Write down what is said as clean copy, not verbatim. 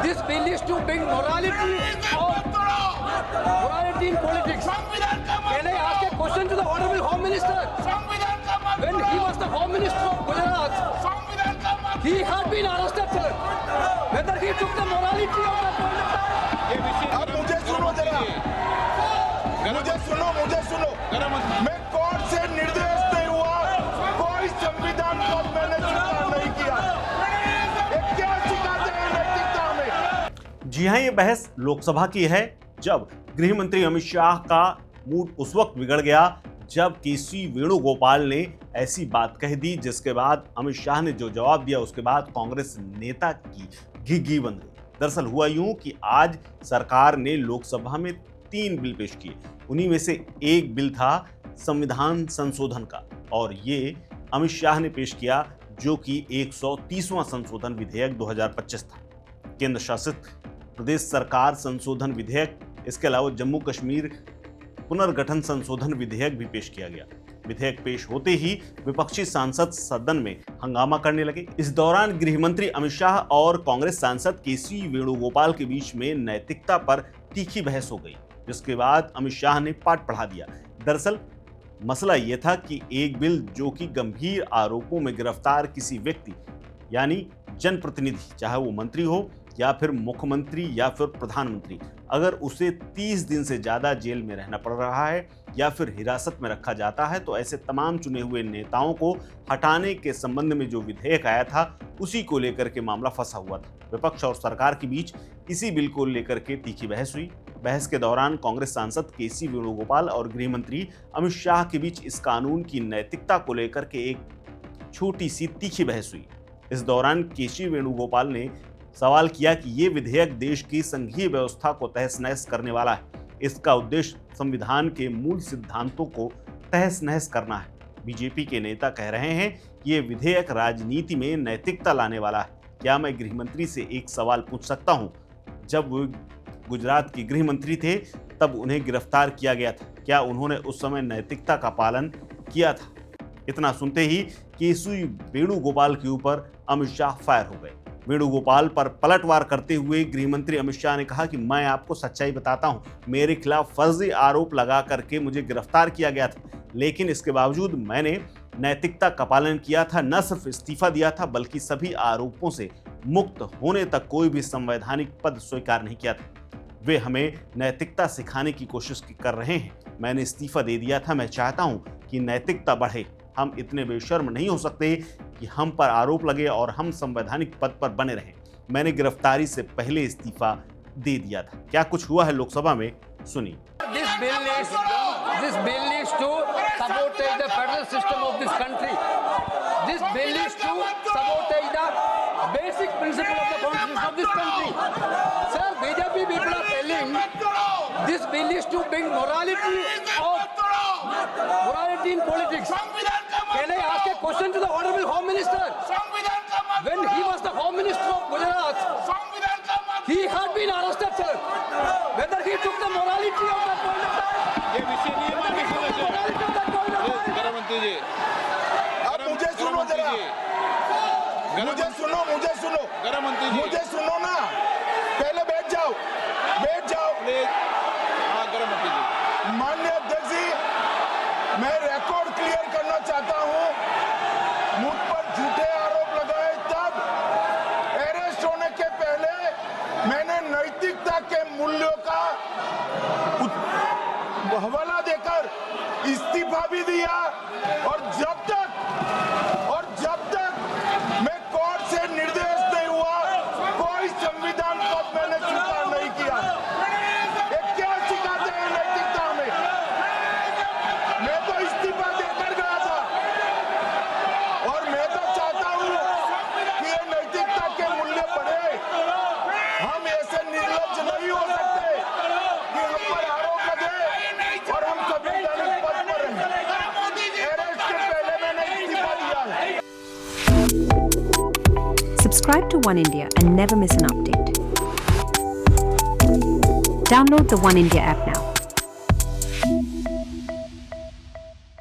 This bill is to bring morality in politics. Can I ask a question to the Honorable Home Minister? When he was the Home Minister of Gujarat, he had been arrested, sir. Whether he took the morality of that point of time. अब मुझे सुनो जरा, मुझे सुनो। मैं court से निर्देश नहीं हुआ, कोई संविधान पद मैंने स्वीकार नहीं किया। ये क्या सिखाते हैं नैतिकता में? जी हाँ, ये बहस लोकसभा की है जब गृह मंत्री अमित शाह का मूड उस वक्त बिगड़ गया जब केसी वेणुगोपाल ने ऐसी बात कह दी, जिसके बाद अमित शाह ने जो जवाब दिया उसके बाद कांग्रेस नेता की घिघी बन गई। दरअसल हुआ यूं कि आज सरकार ने लोकसभा में 3 बिल पेश किए। उन्हीं में से एक बिल था संविधान संशोधन का, और ये अमित शाह ने पेश किया, जो कि 130वां संशोधन विधेयक 2025 था। केंद्र शासित प्रदेश सरकार संशोधन विधेयक, इसके अलावा जम्मू कश्मीर पुनर्गठन संशोधन विधेयक भी पेश किया गया। विधेयक पेश होते ही विपक्षी सांसद सदन में हंगामा करने लगे। इस दौरान गृह मंत्री अमित शाह और कांग्रेस सांसद केसी वेणुगोपाल के बीच में नैतिकता पर तीखी बहस हो गई, जिसके बाद अमित शाह ने पाठ पढ़ा दिया। दरअसल मसला यह था कि एक बिल जो कि गंभीर आरोपों में गिरफ्तार किसी व्यक्ति यानी जनप्रतिनिधि, चाहे वो मंत्री हो या फिर मुख्यमंत्री या फिर प्रधानमंत्री, अगर उसे 30 दिन से ज्यादा जेल में रहना पड़ रहा है या फिर हिरासत में रखा जाता है, तो ऐसे तमाम चुने हुए नेताओं को हटाने के संबंध में जो विधेयक आया था उसी को लेकर के मामला फंसा हुआ था। विपक्ष और सरकार के बीच इसी बिल को लेकर के तीखी बहस हुई। बहस के दौरान कांग्रेस सांसद केसी वेणुगोपाल और गृह मंत्री अमित शाह के बीच इस कानून की नैतिकता को लेकर के एक छोटी सी तीखी बहस हुई। इस दौरान केसी वेणुगोपाल ने सवाल किया कि ये विधेयक देश की संघीय व्यवस्था को तहस नहस करने वाला है। इसका उद्देश्य संविधान के मूल सिद्धांतों को तहस नहस करना है। बीजेपी के नेता कह रहे हैं कि ये विधेयक राजनीति में नैतिकता लाने वाला है। क्या मैं गृह मंत्री से एक सवाल पूछ सकता हूं? जब वो गुजरात के गृह मंत्री थे तब उन्हें गिरफ्तार किया गया था, क्या उन्होंने उस समय नैतिकता का पालन किया था? इतना सुनते ही केसी वेणुगोपाल के ऊपर अमित शाह फायर हो गए। वेणुगोपाल पर पलटवार करते हुए गृह मंत्री अमित शाह ने कहा कि मैं आपको सच्चाई बताता हूं, मेरे खिलाफ फर्जी आरोप लगा करके मुझे गिरफ्तार किया गया था, लेकिन इसके बावजूद मैंने नैतिकता का पालन किया था। न सिर्फ इस्तीफा दिया था बल्कि सभी आरोपों से मुक्त होने तक कोई भी संवैधानिक पद स्वीकार नहीं किया था। वे हमें नैतिकता सिखाने की कोशिश कर रहे हैं। मैंने इस्तीफा दे दिया था। मैं चाहता हूं कि नैतिकता बढ़े। हम इतने बेशर्म नहीं हो सकते कि हम पर आरोप लगे और हम संवैधानिक पद पर बने रहें। मैंने गिरफ्तारी से पहले इस्तीफा दे दिया था। क्या कुछ हुआ है लोकसभा में, सुनिए। This bill is to sabotage the federal system of this country. This bill is to sabotage the basic principle of the constitution of this country. Sir, BJP people are telling this bill is to bring morality in politics. Can I ask a question to the Honorable Home Minister? When he was the Home Minister of Gujarat, he had been arrested, sir. Whether he took the morality of that point of time. ये विषय नहीं है, गृहमंत्री जी। अब मुझे सुनो जरा, मुझे सुनो, गृहमंत्री जी, मुझे सुनो ना, पहले बैठ जाओ। हाँ, गृहमंत्री जी। माननीय अध्यक्ष जी, मैं रिकॉर्ड क्लियर करना चाहता हूं। मुझ पर झूठे आरोप लगाए तब अरेस्ट होने के पहले मैंने नैतिकता के मूल्यों का हवाला देकर इस्तीफा भी दिया, और जब तक मैं कोर्ट से निर्देश नहीं हुआ, कोई संविधान पद मैंने स्वीकार नहीं किया। ये क्या सिखाते हैं नैतिकता में? मैं तो इस्तीफा देकर गया था, और मैं तो चाहता हूं कि ये नैतिकता के मूल्य बढ़े। हम ऐसे निर्लज्ज नहीं हो सकते कि हम पर आरोप लगे और हम संवैधानिक पद पर रहें। अरेस्ट के पहले मैंने इस्तीफा दिया है। Subscribe to One India and never miss an update. Download the One India app